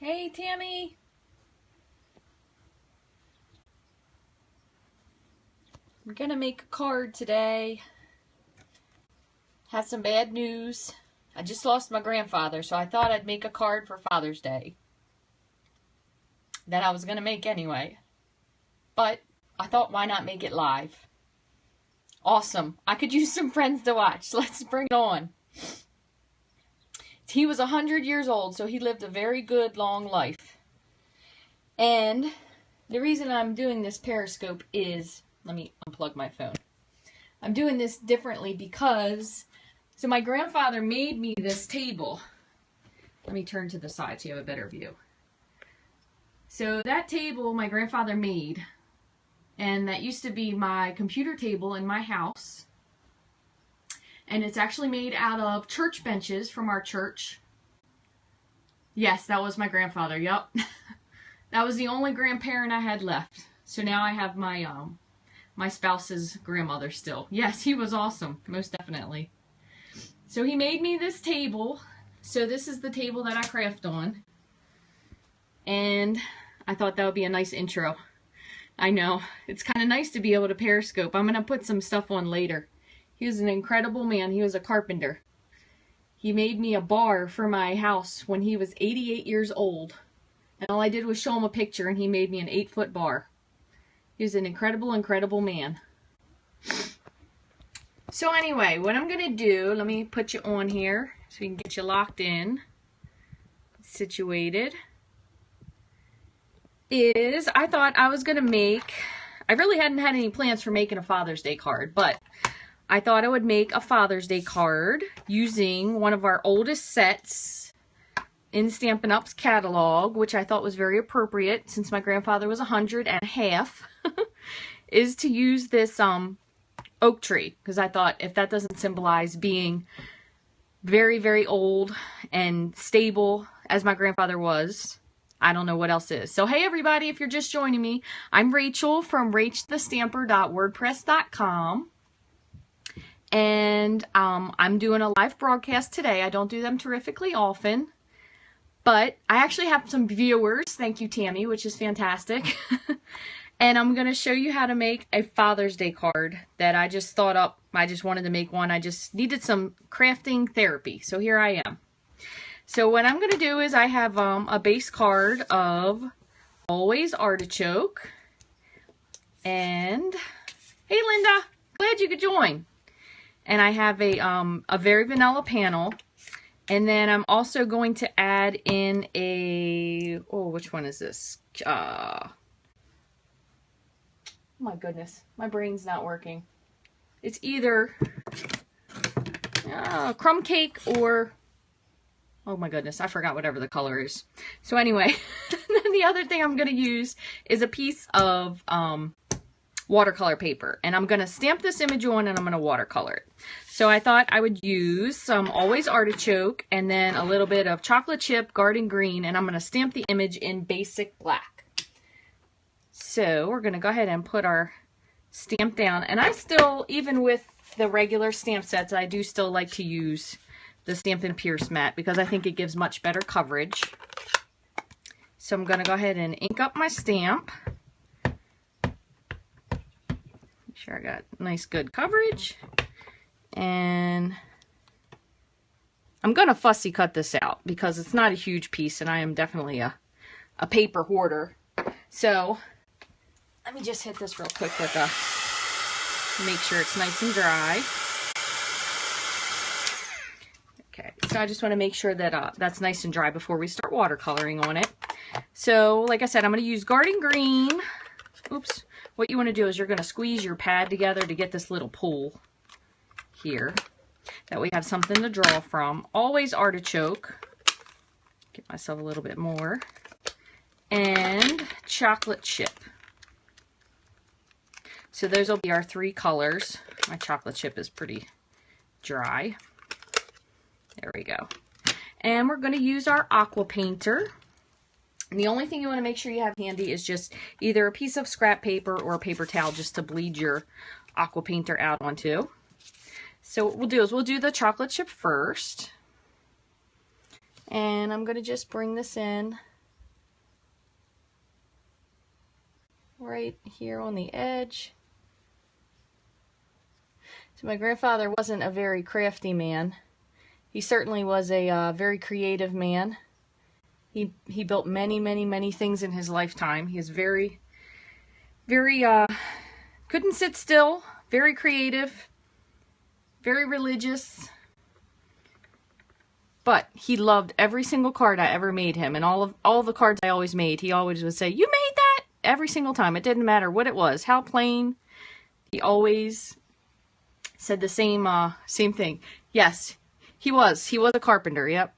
Hey, Tammy. I'm gonna make a card today. Have some bad news. I just lost my grandfather, so I thought I'd make a card for Father's Day. That I was gonna make anyway. But I thought, why not make it live? Awesome. I could use some friends to watch. Let's bring it on. He was 100 years old, so he lived a very good, long life. And the reason I'm doing this Periscope is, let me unplug my phone. I'm doing this differently because, so my grandfather made me this table. Let me turn to the side so you have a better view. So that table my grandfather made, and that used to be my computer table in my house. And it's actually made out of church benches from our church. Yes, that was my grandfather, yep. That was the only grandparent I had left. So now I have my my spouse's grandmother still. Yes, he was awesome, most definitely. So he made me this table. So this is the table that I craft on. And I thought that would be a nice intro. I know, it's kind of nice to be able to Periscope. I'm going to put some stuff on later. He was an incredible man. He was a carpenter. He made me a bar for my house when he was 88 years old. And all I did was show him a picture and he made me an 8-foot bar. He was an incredible, incredible man. So anyway, what I'm going to do, let me put you on here so we can get you locked in, situated, is I thought I was going to make, I really hadn't had any plans for making a Father's Day card, but I thought I would make a Father's Day card using one of our oldest sets in Stampin' Up's catalog, which I thought was very appropriate since my grandfather was 100 and a half, is to use this oak tree, because I thought if that doesn't symbolize being very, very old and stable as my grandfather was, I don't know what else is. So hey everybody, if you're just joining me, I'm Rachel from Rachthestamper.wordpress.com. And I'm doing a live broadcast today. I don't do them terrifically often, but I actually have some viewers. Thank you, Tammy, which is fantastic. And I'm going to show you how to make a Father's Day card that I just thought up. I just wanted to make one. I just needed some crafting therapy. So here I am. So what I'm going to do is I have a base card of Always Artichoke. And hey, Linda, glad you could join. And I have a very vanilla panel. And then I'm also going to add in a, oh, which one is this? Oh my goodness, my brain's not working. It's either Crumb Cake or, oh my goodness, I forgot whatever the color is. So anyway, then the other thing I'm going to use is a piece of watercolor paper, and I'm going to stamp this image on and I'm going to watercolor it. So I thought I would use some Always Artichoke and then a little bit of chocolate chip garden green, and I'm going to stamp the image in basic black. So we're going to go ahead and put our stamp down, and I still, even with the regular stamp sets, I do still like to use the Stampin' Pierce mat because I think it gives much better coverage. So I'm going to go ahead and ink up my stamp. Make sure I got nice good coverage. And I'm going to fussy cut this out because it's not a huge piece and I am definitely a paper hoarder. So let me just hit this real quick with make sure it's nice and dry. Okay, so I just want to make sure that that's nice and dry before we start watercoloring on it. So like I said, I'm going to use garden green. Oops. What you want to do is you're going to squeeze your pad together to get this little pool here. That we have something to draw from. Always Artichoke. Get myself a little bit more. And chocolate chip. So those will be our 3 colors. My chocolate chip is pretty dry. There we go. And we're going to use our Aquapainter. And the only thing you want to make sure you have handy is just either a piece of scrap paper or a paper towel just to bleed your Aquapainter out onto. So what we'll do is we'll do the chocolate chip first. And I'm going to just bring this in right here on the edge. So my grandfather wasn't a very crafty man. He certainly was a very creative man. He built many things in his lifetime. He is very couldn't sit still, very creative, very religious. But he loved every single card I ever made him, and all of the cards I always made, he always would say, "You made that?" Every single time. It didn't matter what it was, how plain. He always said the same thing. Yes, he was a carpenter. Yep.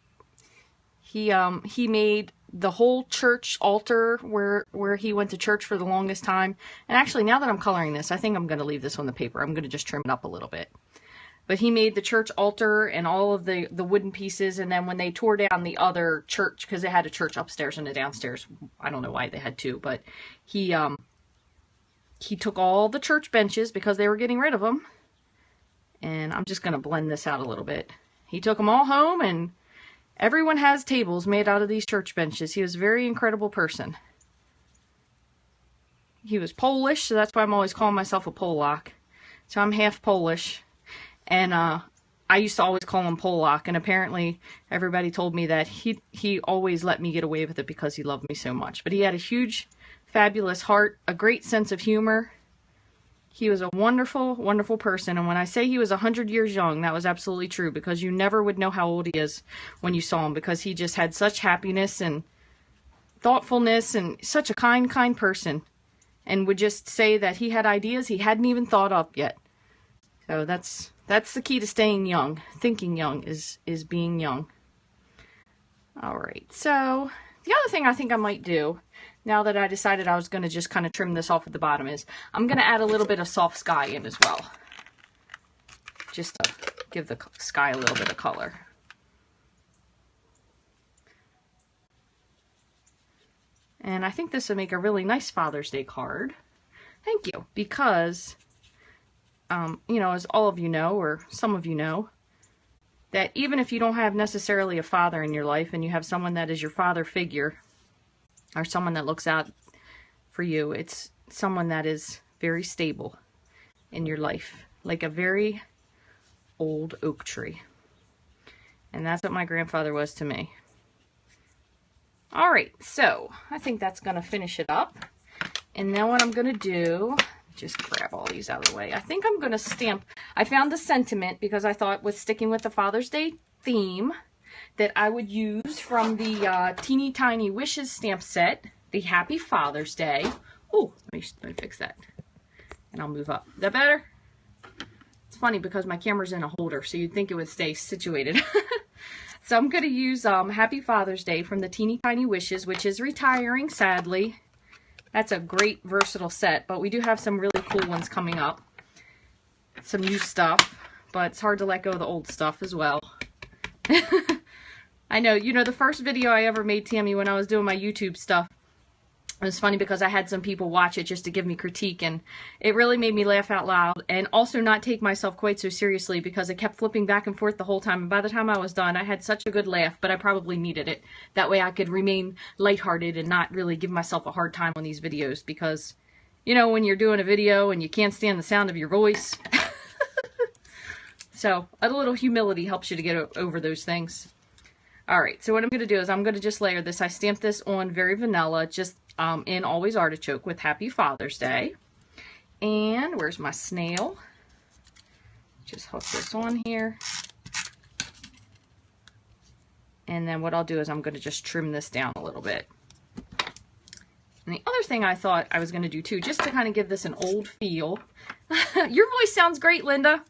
He made the whole church altar where he went to church for the longest time. And actually, now that I'm coloring this, I think I'm going to leave this on the paper. I'm going to just trim it up a little bit. But he made the church altar and all of the wooden pieces. And then when they tore down the other church, because they had a church upstairs and a downstairs, I don't know why they had two, but he took all the church benches because they were getting rid of them. And I'm just going to blend this out a little bit. He took them all home, and everyone has tables made out of these church benches. He was a very incredible person. He was Polish, so that's why I'm always calling myself a Polak. So I'm half Polish. And I used to always call him Polak, and apparently everybody told me that he always let me get away with it because he loved me so much. But he had a huge, fabulous heart, a great sense of humor. He was a wonderful person, and when I say he was 100 years young, that was absolutely true, because you never would know how old he is when you saw him, because he just had such happiness and thoughtfulness and such a kind person, and would just say that he had ideas he hadn't even thought up yet. So that's the key to staying young. Thinking young is being young. All right, so the other thing I think I might do, now that I decided I was going to just kind of trim this off at the bottom, is I'm going to add a little bit of soft sky in as well. Just to give the sky a little bit of color. And I think this would make a really nice Father's Day card. Thank you. Because, you know, as all of you know, or some of you know, that even if you don't have necessarily a father in your life and you have someone that is your father figure, or someone that looks out for you, it's someone that is very stable in your life, like a very old oak tree. And that's what my grandfather was to me. All right, so I think that's going to finish it up. And then what I'm going to do, just grab all these out of the way. I think I'm going to stamp. I found the sentiment because I thought with sticking with the Father's Day theme that I would use from the Teeny Tiny Wishes stamp set, the Happy Father's Day. Oh, let me fix that. And I'll move up. Is that better? It's funny because my camera's in a holder, so you'd think it would stay situated. So I'm going to use Happy Father's Day from the Teeny Tiny Wishes, which is retiring, sadly. That's a great, versatile set, but we do have some really cool ones coming up. Some new stuff, but it's hard to let go of the old stuff as well. I know, you know, the first video I ever made, Tammy, when I was doing my YouTube stuff, it was funny because I had some people watch it just to give me critique, and it really made me laugh out loud and also not take myself quite so seriously because it kept flipping back and forth the whole time. And by the time I was done, I had such a good laugh, but I probably needed it. That way I could remain lighthearted and not really give myself a hard time on these videos because, you know, when you're doing a video and you can't stand the sound of your voice. So a little humility helps you to get over those things. All right, so what I'm going to do is I'm going to just layer this. I stamped this on very vanilla, just in Always Artichoke with Happy Father's Day. And where's my snail? Just hook this on here. And then what I'll do is I'm going to just trim this down a little bit. And the other thing I thought I was going to do too, just to kind of give this an old feel. Your voice sounds great, Linda.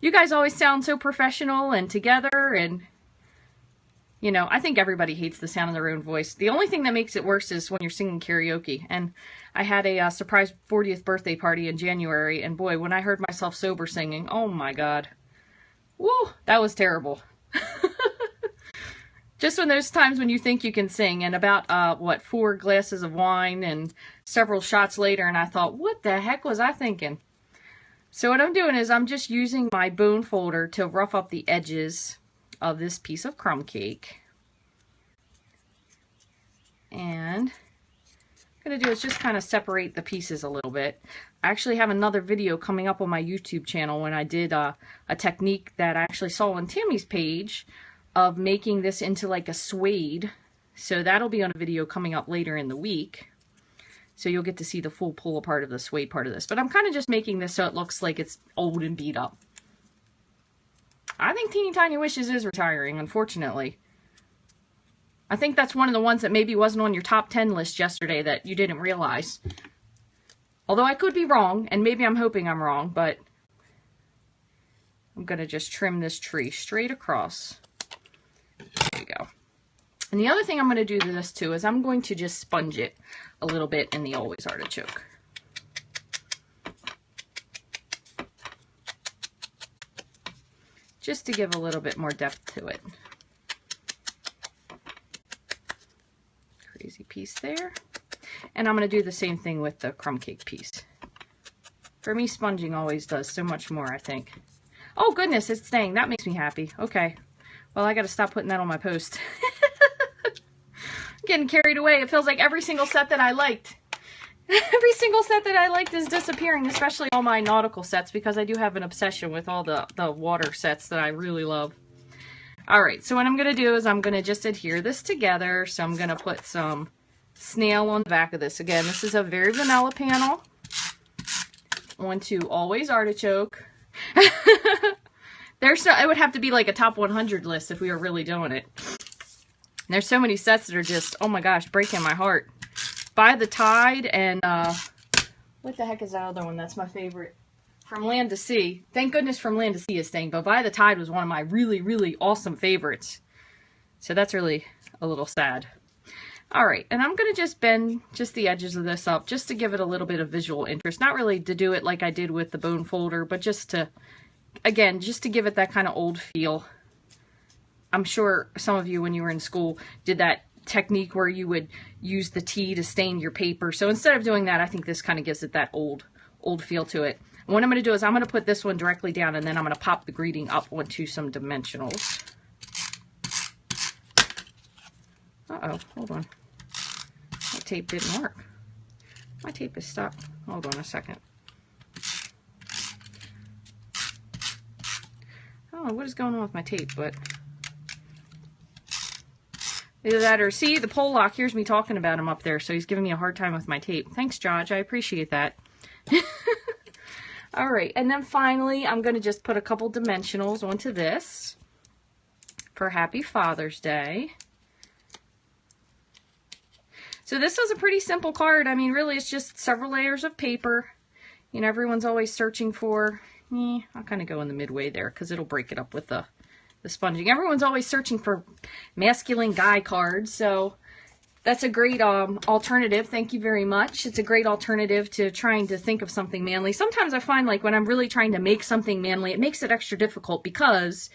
You guys always sound so professional and together, and you know, I think everybody hates the sound of their own voice. The only thing that makes it worse is when you're singing karaoke. And I had a surprise 40th birthday party in January, and boy, when I heard myself sober singing, oh my God. Woo, that was terrible. Just when those times when you think you can sing, and about, what, 4 glasses of wine and several shots later, and I thought, what the heck was I thinking? So what I'm doing is I'm just using my bone folder to rough up the edges of this piece of crumb cake. And going to do is just kind of separate the pieces a little bit. I actually have another video coming up on my YouTube channel when I did a technique that I actually saw on Tammy's page of making this into like a suede. So that'll be on a video coming up later in the week. So you'll get to see the full pull apart of the suede part of this. But I'm kind of just making this so it looks like it's old and beat up. I think Teeny Tiny Wishes is retiring, unfortunately. I think that's one of the ones that maybe wasn't on your top 10 list yesterday that you didn't realize. Although I could be wrong, and maybe I'm hoping I'm wrong, but I'm going to just trim this tree straight across. There you go. And the other thing I'm going to do to this too is I'm going to just sponge it a little bit in the Always Artichoke. Just to give a little bit more depth to it. Crazy piece there. And I'm going to do the same thing with the Crumb Cake piece. For me, sponging always does so much more, I think. Oh goodness, it's staying. That makes me happy. Okay. Well, I got to stop putting that on my post. Getting carried away. It feels like every single set that I liked. Every single set that I liked is disappearing, especially all my nautical sets, because I do have an obsession with all the water sets that I really love. Alright, so what I'm going to do is I'm going to just adhere this together. So I'm going to put some snail on the back of this. Again, this is a very vanilla panel. Onto Always Artichoke. It would have to be like a top 100 list if we were really doing it. And there's so many sets that are just, oh my gosh, breaking my heart. By the Tide and, what the heck is that other one? That's my favorite. From Land to Sea. Thank goodness From Land to Sea is staying, but By the Tide was one of my really, really awesome favorites. So that's really a little sad. Alright, and I'm going to just bend just the edges of this up, just to give it a little bit of visual interest. Not really to do it like I did with the bone folder, but just to, again, just to give it that kind of old feel. I'm sure some of you, when you were in school, did that technique where you would use the tea to stain your paper. So instead of doing that, I think this kind of gives it that old feel to it. And what I'm going to do is I'm going to put this one directly down, and then I'm going to pop the greeting up onto some dimensionals. Uh-oh, hold on. My tape didn't work. My tape is stuck. Hold on a second. I don't know what is going on with my tape, but either that or, see, the pole lock hears me talking about him up there, so he's giving me a hard time with my tape. Thanks, Josh. I appreciate that. Alright, and then finally, I'm going to just put a couple dimensionals onto this for Happy Father's Day. So this was a pretty simple card. I mean, really, it's just several layers of paper. You know, everyone's always searching for, I'll kind of go in the midway there because it'll break it up with the sponging. Everyone's always searching for masculine guy cards, so that's a great alternative. Thank you very much. It's a great alternative to trying to think of something manly. Sometimes I find, like, when I'm really trying to make something manly, it makes it extra difficult because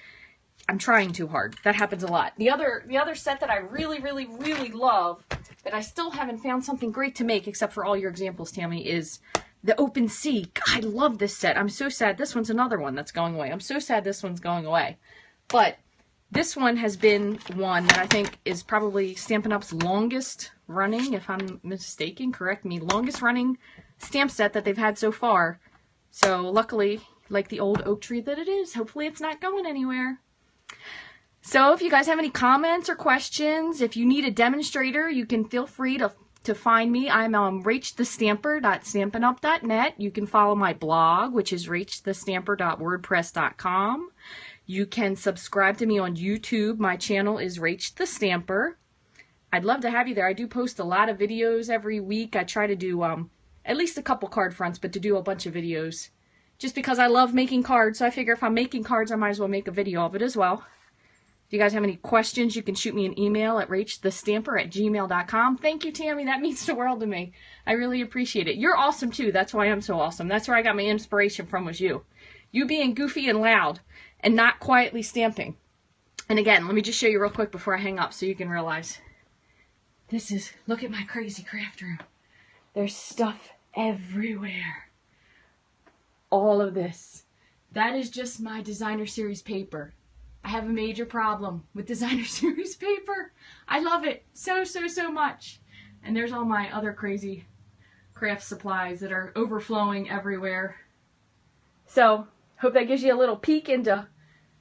I'm trying too hard. That happens a lot. The other set that I really, really, really love, that I still haven't found something great to make, except for all your examples, Tammy, is the Open Sea. God, I love this set. I'm so sad. This one's another one that's going away. I'm so sad this one's going away. But this one has been one that I think is probably Stampin' Up's longest running, if I'm mistaken, correct me, longest running stamp set that they've had so far. So luckily, like the old oak tree that it is, hopefully it's not going anywhere. So if you guys have any comments or questions, if you need a demonstrator, you can feel free to find me. I'm on rachthestamper.stampinup.net. You can follow my blog, which is rachthestamper.wordpress.com. You can subscribe to me on YouTube. My channel is Rach the Stamper. I'd love to have you there. I do post a lot of videos every week. I try to do at least a couple card fronts, but to do a bunch of videos. Just because I love making cards, so I figure if I'm making cards, I might as well make a video of it as well. If you guys have any questions, you can shoot me an email at rachthestamper@gmail.com. Thank you, Tammy. That means the world to me. I really appreciate it. You're awesome, too. That's why I'm so awesome. That's where I got my inspiration from, was you. You being goofy and loud and not quietly stamping. And again, let me just show you real quick before I hang up so you can realize. This is, look at my crazy craft room. There's stuff everywhere. All of this. That is just my designer series paper. I have a major problem with designer series paper. I love it so, so, so much. And there's all my other crazy craft supplies that are overflowing everywhere. So, hope that gives you a little peek into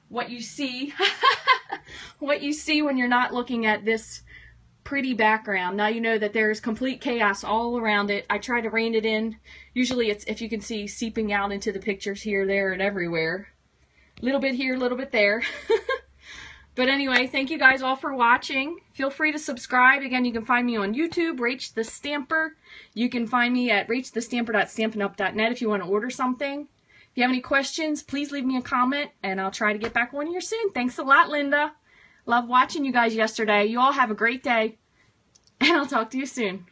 what you see. What you see when you're not looking at this pretty background. Now you know that there's complete chaos all around it. I try to rein it in. Usually it's, if you can see, seeping out into the pictures here, there, and everywhere. A little bit here, a little bit there. But anyway, thank you guys all for watching. Feel free to subscribe. Again, you can find me on YouTube, Rachthestamper. You can find me at rachthestamper.stampinup.net if you want to order something. If you have any questions, please leave me a comment, and I'll try to get back on here soon. Thanks a lot, Linda. Love watching you guys yesterday. You all have a great day, and I'll talk to you soon.